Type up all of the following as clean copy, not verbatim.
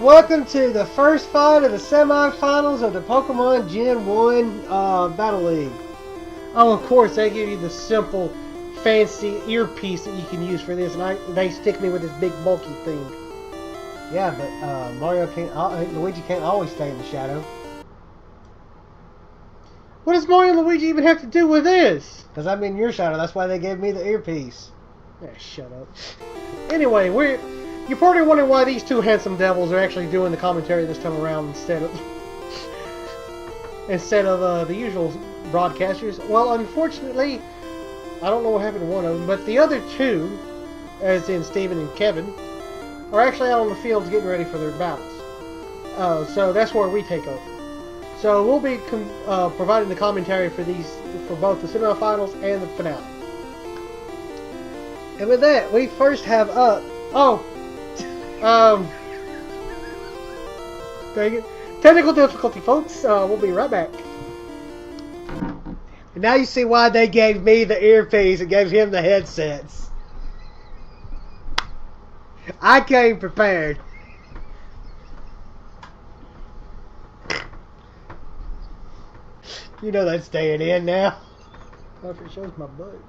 welcome to the first fight of the semifinals of the Pokemon Gen 1 Battle League. Oh, of course, they give you the simple, fancy earpiece that you can use for this, and they stick me with this big, bulky thing. Yeah, but Luigi can't always stay in the shadow. What does Mario and Luigi even have to do with this? Because I'm in your shadow, that's why they gave me the earpiece. Yeah, shut up. Anyway, you're probably wondering why these two handsome devils are actually doing the commentary this time around instead of the usual broadcasters. Well, unfortunately, I don't know what happened to one of them, but the other two, as in Steven and Kevin, are actually out on the fields getting ready for their battles. So that's where we take over. So we'll be providing the commentary for both the semifinals and the finale. And with that, we first have up. Dang it. Technical difficulty, folks. We'll be right back. And now you see why they gave me the earpiece and gave him the headsets. I came prepared. You know that's staying in now. Oh, if it shows my butt.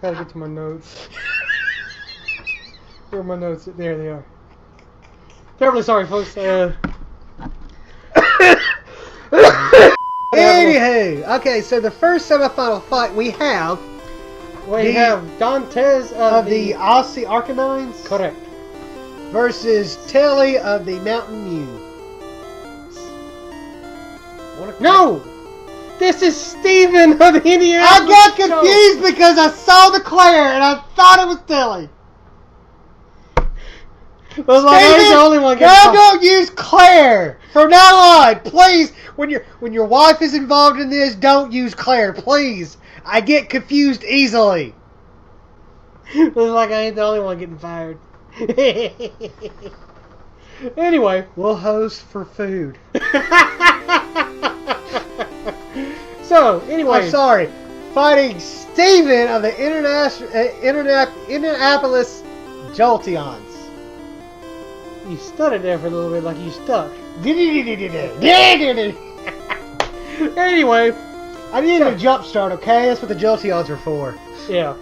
Gotta get to my notes. Where are my notes? There they are. Terribly sorry, folks. Anywho, okay, so the first semifinal fight we have Dontez of the Aussie Arcanines. Correct. Versus Teli of the Mountain Mews. No! This is Steven of Indiana. I got confused because I saw the Claire and I thought it was Teli. Well, Steven, the only one now don't use Claire from now on, please. When your wife is involved in this, don't use Claire, please. I get confused easily. Looks like I ain't the only one getting fired. Anyway, we'll host for food. So, anyway. I'm sorry. Fighting Steven of the Indianapolis Jolteons. You stuttered there for a little bit like you stuck. Anyway. I needed a jump start, okay? That's what the Jolteons are for. Yeah.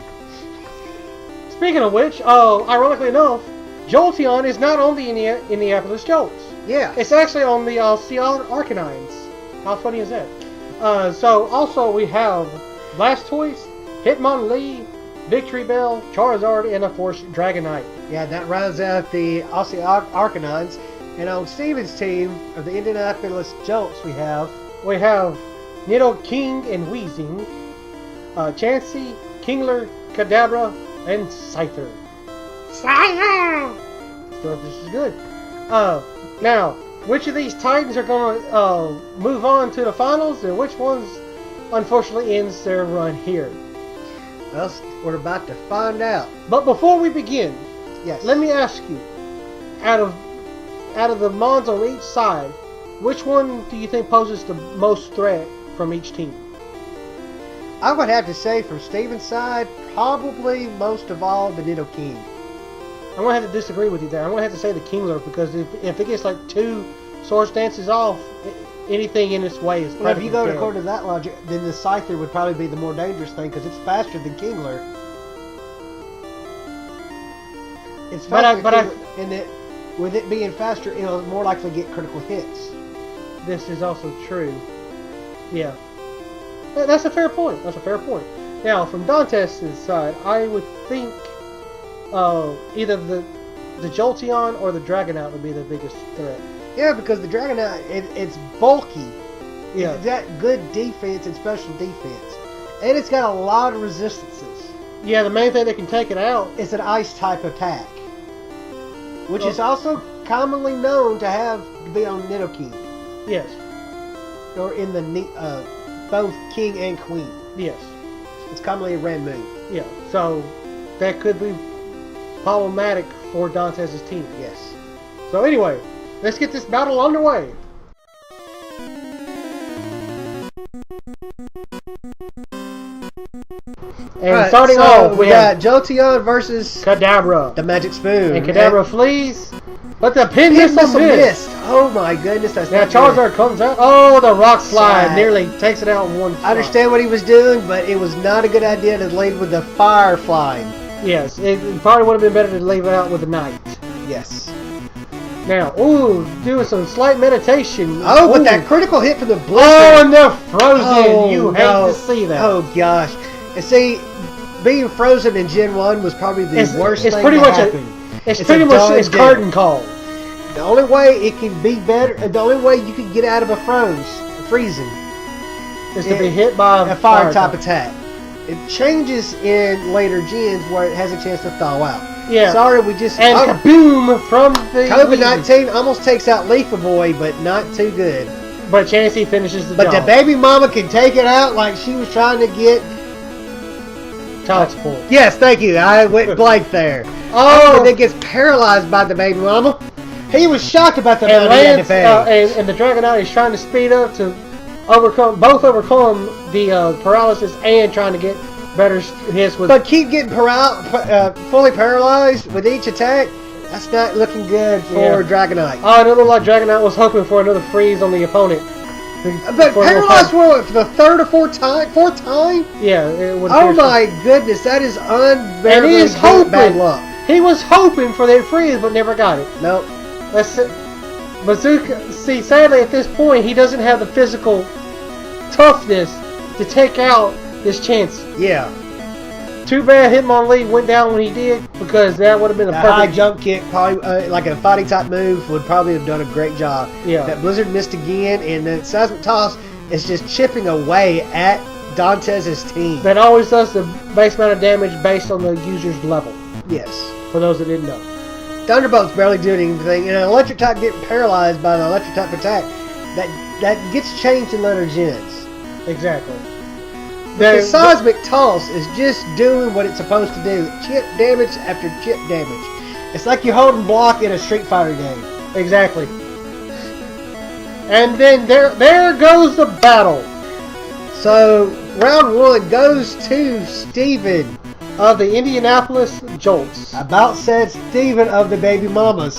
Speaking of which, ironically enough, Jolteon is not on the Indianapolis Jolts. Yeah. It's actually on the Arcanines. How funny is that? So, also we have Blastoise, Hitmonlee, Victory Bell, Charizard, and of course, Dragonite. Yeah, that rounds out the Aussie Arcanines. And on Steven's team of the Indianapolis Jolts, we have Nidoking and Weezing, Chansey, Kingler, Kadabra, and Scyther. Scyther! So this is good. Now, which of these Titans are going to move on to the finals, and which ones, unfortunately, ends their run here? Well, we're about to find out. But before we begin, yes, let me ask you, out of the Mons on each side, which one do you think poses the most threat from each team? I would have to say, from Steven's side, probably most of all, the Nidoking. I'm going to have to disagree with you there. I'm going to have to say the Kingler, because if it gets like 2 Swords Dances off, anything in its way is perfectly if you go according to that logic, then the Scyther would probably be the more dangerous thing, because it's faster than Kingler. It's faster with it being faster, it'll more likely get critical hits. This is also true. Yeah. That's a fair point. Now, from Dontez's side, I would think either the Jolteon or the Dragonite would be the biggest threat. Yeah, because the Dragonite, it's bulky. Yeah. It's got good defense and special defense. And it's got a lot of resistances. Yeah, the main thing that can take it out is an ice type attack. Which is also commonly known to be on Nidoking. Yes. Or in the both King and Queen. Yes. It's commonly a red move. Yeah, so that could be problematic for Dontez's team. Yes. So anyway, let's get this battle underway. And starting off, we got Jolteon versus Kadabra. The Magic Spoon. And Kadabra flees, but the pin missile missed. Oh my goodness, that's now not Charizard good. comes out. Oh, the rock slide nearly takes it out in one shot. I understand what he was doing, but it was not a good idea to lead with the fire flying. Yes, it probably would have been better to leave it out with the Knight. Yes. Now, ooh, doing some slight meditation. Oh, with that critical hit from the blizzard. Oh, and they're frozen. Oh, you hate to see that. Oh, gosh. And see, being frozen in Gen 1 was probably the worst thing pretty to much happen. It's pretty much it's curtain call. The only way it can be better, the only way you can get out of a freezing, is to be hit by a fire type attack. It changes in later gens where it has a chance to thaw out. Yeah. Sorry, we just... And kaboom from the... COVID-19 almost takes out Leafy Boy, but not too good. But Chansey finishes the job. But the baby mama can take it out like she was trying to get... child support. Yes, thank you. I went blank there. Oh! And then gets paralyzed by the baby mama. He was shocked about the and money he had to pay. And the Dragonite is trying to speed up to overcome the paralysis and trying to get better hits with. But keep getting fully paralyzed with each attack. That's not looking good for Dragonite. Oh, it looked like Dragonite was hoping for another freeze on the opponent. But paralyzed for the third or fourth time? Yeah, it would. Oh my goodness, that is unbearably bad luck. He was hoping for that freeze, but never got it. Nope. Bazooka. See, sadly at this point, he doesn't have the physical toughness to take out this chance. Yeah. Too bad Hitmonlee went down when he did, because that would have been a perfect high jump kick, probably like a fighting type move, would probably have done a great job. Yeah. That Blizzard missed again, and the Seismic Toss is just chipping away at Dontez's team. That always does the base amount of damage based on the user's level. Yes. For those that didn't know. Thunderbolt's barely doing anything, and an electric type getting paralyzed by an electric type attack, that gets changed in later gens. Exactly. The Seismic Toss is just doing what it's supposed to do. Chip damage after chip damage. It's like you're holding block in a Street Fighter game. Exactly. And then there goes the battle. So round one goes to Steven of the Indianapolis Jolts. About said Steven of the Baby Mamas.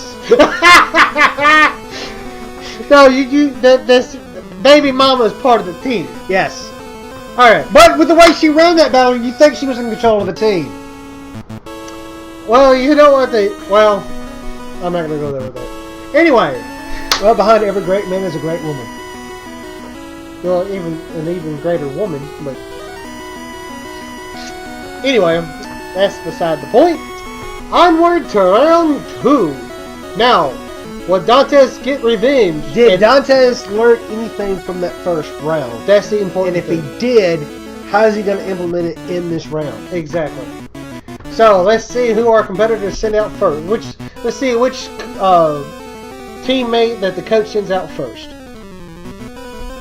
No, this Baby Mama is part of the team. Yes. Alright. But with the way she ran that battle, you think she was in control of the team. Well, you know what well, I'm not going to go there with that. Anyway. Well, behind every great man is a great woman. Well, an even greater woman, but... Anyway, that's beside the point. Onward to round 2. Now, will Dontez get revenge? Did Dontez learn anything from that first round? That's the important thing. And if he did, how is he going to implement it in this round? Exactly. So, let's see who our competitors send out first. Let's see which teammate that the coach sends out first.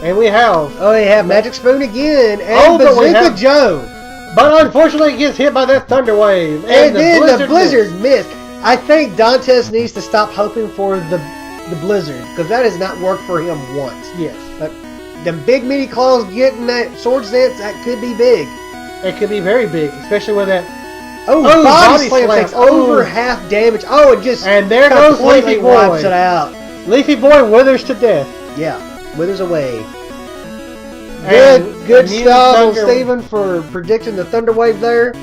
And we have... Oh, they have Magic Spoon again, and Bazooka Joe. But unfortunately, he gets hit by that Thunder Wave. And then the Blizzard missed. I think Dontez needs to stop hoping for the Blizzard, because that has not worked for him once. Yes. But the big mini claws getting that Sword Dance, that could be big. It could be very big, especially with that... Body Slam takes over half damage. And there goes Leafy Boy. Wipes it out. Leafy Boy withers to death. Yeah, withers away. Good stuff, Steven, for predicting the Thunder Wave there.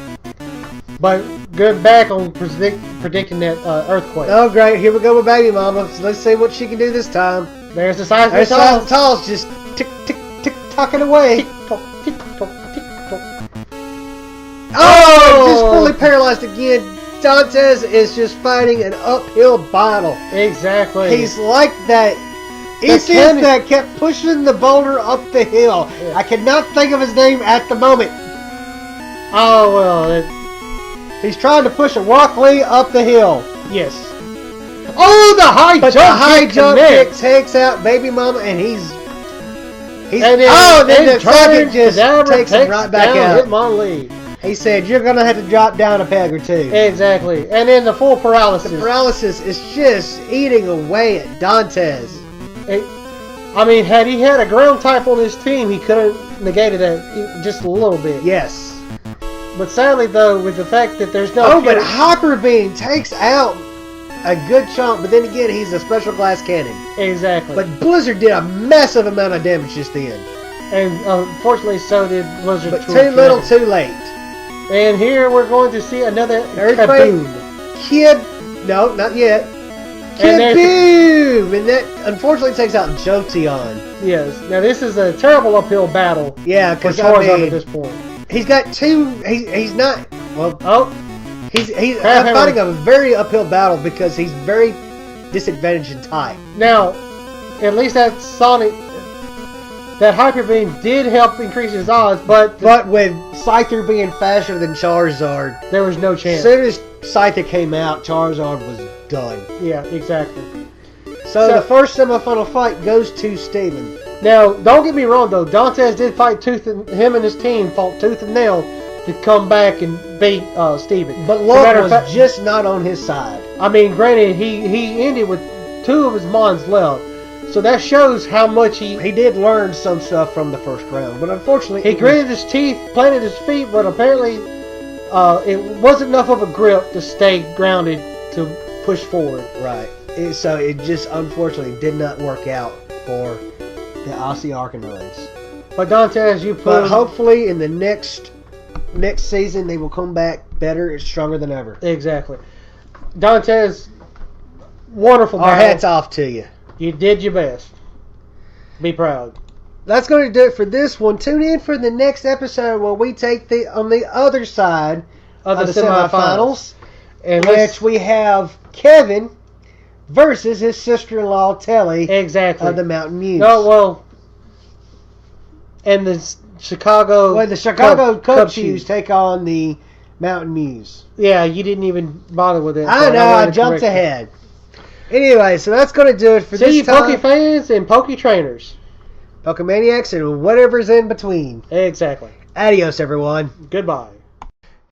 But good back on predicting that earthquake. Oh, great. Here we go with Baby Mama. So let's see what she can do this time. There's the size of the toss. Just tick, tick, tick, tocking away. Tick, tock, tick, tock, tick, tock. Oh! Just fully paralyzed again. Dontez is just fighting an uphill battle. Exactly. He's like that. He's that kept pushing the boulder up the hill. Yeah. I cannot think of his name at the moment. Oh, well. He's trying to push a Rock Lee up the hill. Yes. Oh, the high jump kick takes out Baby Mama, and he's then the second just takes him right back out. Hitmonlee. He said, you're going to have to drop down a peg or two. Exactly. And then the full paralysis. The paralysis is just eating away at Dontez. I mean, had he had a ground type on his team, he could have negated that just a little bit. Yes. But sadly, though, with the fact that there's no... Oh, but Hyper Beam takes out a good chunk, but then again, he's a special glass cannon. Exactly. But Blizzard did a massive amount of damage just then. And unfortunately, so did Blizzard. But too little, too late. And here we're going to see another Kaboom. No, not yet. Kaboom! And that unfortunately takes out Jolteon. Yes. Now this is a terrible uphill battle. Yeah, because Charizard at this point. He's got two. He's not. Well, he's I'm fighting a very uphill battle because he's very disadvantaged in type. Now, at least that Sonic, that Hyper Beam did help increase his odds, but with Scyther being faster than Charizard, there was no chance. As soon as Scyther came out, Charizard was done. Yeah, exactly. So the first semifinal fight goes to Steven. Now, don't get me wrong though. Dontez did fight him and his team fought tooth and nail to come back and beat Steven. But luck was just not on his side. I mean, granted, he ended with 2 of his mons left. So that shows how much he did learn some stuff from the first round. But unfortunately, he gritted his teeth, planted his feet, but apparently it wasn't enough of a grip to stay grounded to push forward. Right. So it just unfortunately did not work out for the Aussie Arcanines. But Dontez, But hopefully in the next season they will come back better and stronger than ever. Exactly. Dontez, wonderful Our hats off to you. You did your best. Be proud. That's going to do it for this one. Tune in for the next episode where we take on the other side of the semifinals, in which we have Kevin versus his sister-in-law Teli. Exactly. Of the Mountain Mews. Oh well. And the Chicago. Well, the Chicago Cubchews take on the Mountain Mews. Yeah, you didn't even bother with it. I know. I jumped ahead. Anyway, so that's going to do it for this time. See you, Poke fans and Poke trainers. Pokemaniacs and whatever's in between. Exactly. Adios, everyone. Goodbye.